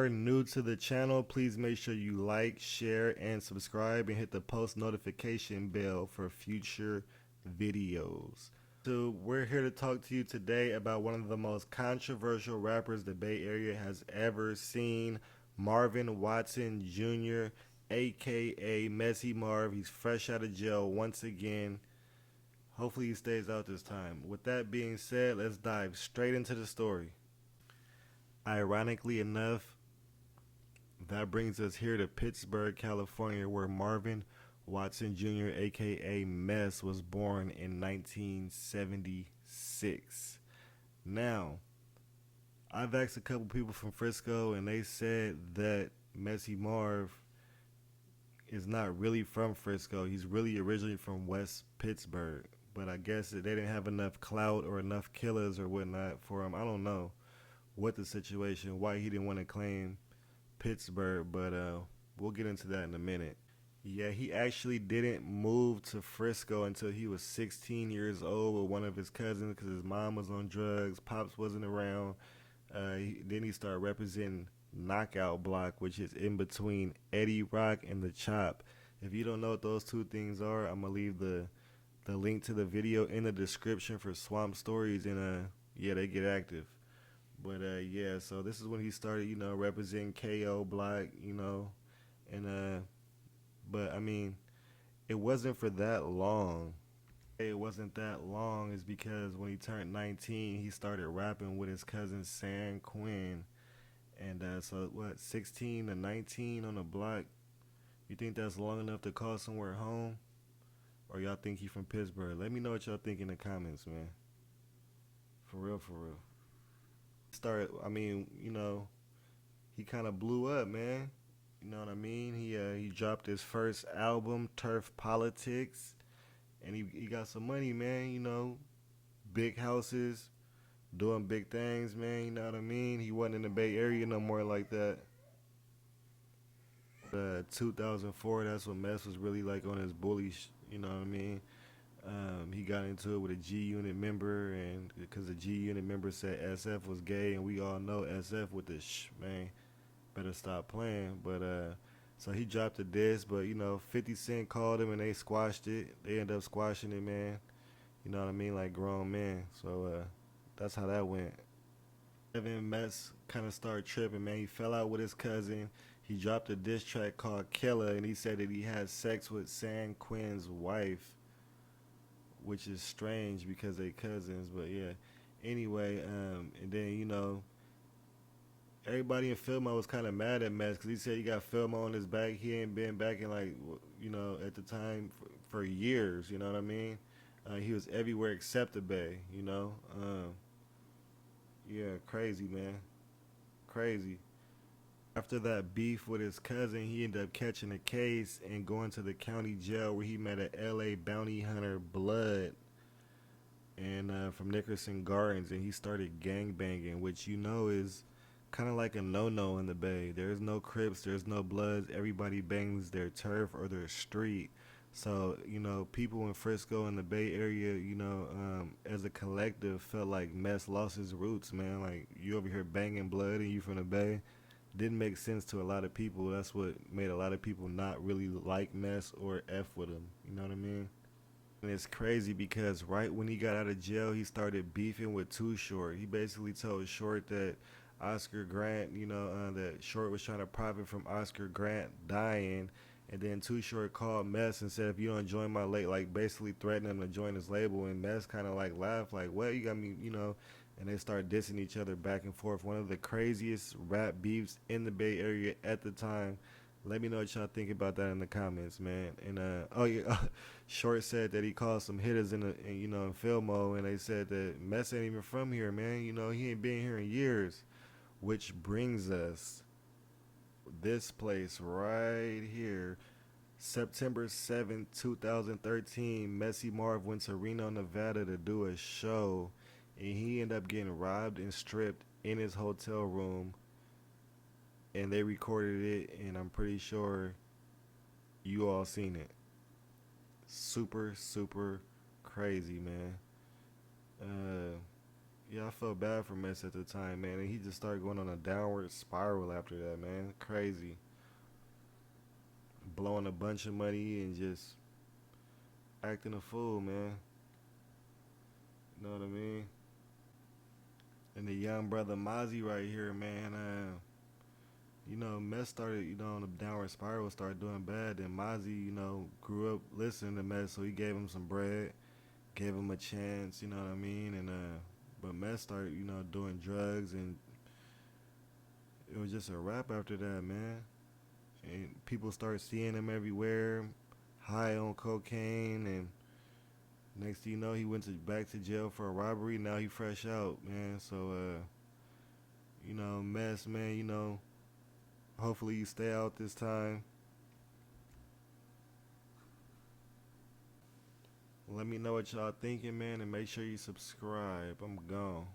are new to the channel, please make sure you like, share, and subscribe and hit the post notification bell for future videos. So we're here to talk to you today about one of the most controversial rappers the Bay Area has ever seen, Marvin Watson Jr., aka Messy Marv. He's fresh out of jail once again. Hopefully he stays out this time. With that being said, let's dive straight into the story. Ironically enough, that brings us here to Pittsburgh, California, where Marvin Watson Jr., aka Mess, was born in 1976. Now, I've asked a couple people from Frisco, and they said that Messy Marv is not really from Frisco. He's really originally from West Pittsburgh. But I guess that they didn't have enough clout or enough killers or whatnot for him. I don't know what the situation, why he didn't want to claim Pittsburgh, but we'll get into that in a minute. Yeah, he actually didn't move to Frisco until he was 16 years old with one of his cousins because his mom was on drugs, pops wasn't around. Then he started representing Knockout Block, which is in between Eddie Rock and the Chop. If you don't know what those two things are, I'm gonna leave the link to the video in the description for Swamp Stories, and yeah, they get active. But yeah, so this is when he started, representing KO Block, and but I mean, it wasn't for that long. It wasn't that long is because when he turned 19, he started rapping with his cousin San Quinn, and so what, 16 to 19 on the block. You think that's long enough to call somewhere home, or y'all think he from Pittsburgh? Let me know what y'all think in the comments, man. For real, for real. Started. I mean, he kind of blew up, man. You know what I mean? He dropped his first album, Turf Politics, and he got some money, man. Big houses, doing big things, man. You know what I mean? He wasn't in the Bay Area no more like that. 2004, that's when Mess was really like on his bullish. You know what I mean? He got into it with a G Unit member, and because the G Unit member said SF was gay, and we all know SF with the man, better stop playing. But so he dropped the disc, but 50 Cent called him and they squashed it. They ended up squashing it, man. You know what I mean, like grown men. So that's how that went. Evan Metz kind of started tripping, man. He fell out with his cousin. He dropped a diss track called Killer, and he said that he had sex with San Quinn's wife, which is strange because they cousins. But yeah, anyway, and then everybody in Filmo was kind of mad at Mess because he said he got Filmo on his back. He ain't been back in like at the time for years. You know what I mean? He was everywhere except the Bay. Yeah, crazy, man, crazy. After that beef with his cousin, he ended up catching a case and going to the county jail where he met a LA bounty hunter, Blood, and from Nickerson Gardens, and he started gang banging, which is kind of like a no-no in the Bay. There's no Crips, there's no Bloods. Everybody bangs their turf or their street. So people in Frisco and the Bay Area, as a collective, felt like Mess lost his roots, man. Like, you over here banging Blood and you from the Bay. Didn't make sense to a lot of people. That's what made a lot of people not really like Mess or F with him. You know what I mean? And it's crazy because right when he got out of jail, he started beefing with Too Short. He basically told Short that Oscar Grant, that Short was trying to profit from Oscar Grant dying. And then Too Short called Mess and said, if you don't join my label, like basically threatening him to join his label. And Mess kind of like laughed, like, well, you got me, and they start dissing each other back and forth. One of the craziest rap beefs in the Bay Area at the time. Let me know what y'all think about that in the comments, man. And oh yeah, Short said that he called some hitters in Filmo, and they said that Mess ain't even from here, man. He ain't been here in years. Which brings us this place right here. September 7th, 2013, Messy Marv went to Reno, Nevada to do a show, and he ended up getting robbed and stripped in his hotel room, and they recorded it, and I'm pretty sure you all seen it. Super, super crazy, man. Yeah, I felt bad for Mess at the time, man, and he just started going on a downward spiral after that, man. Crazy, blowing a bunch of money and just acting a fool, man. You know what I mean? And the young brother Mozzie right here, man. Mess started, on the downward spiral, started doing bad. And Mozzie, grew up listening to Mess, so he gave him some bread, gave him a chance. You know what I mean? And but Mess started, doing drugs, and it was just a wrap after that, man. And people started seeing him everywhere, high on cocaine, and next thing you know, he went back to jail for a robbery. Now he fresh out, man. So, Mess, man. Hopefully you stay out this time. Let me know what y'all thinking, man, and make sure you subscribe. I'm gone.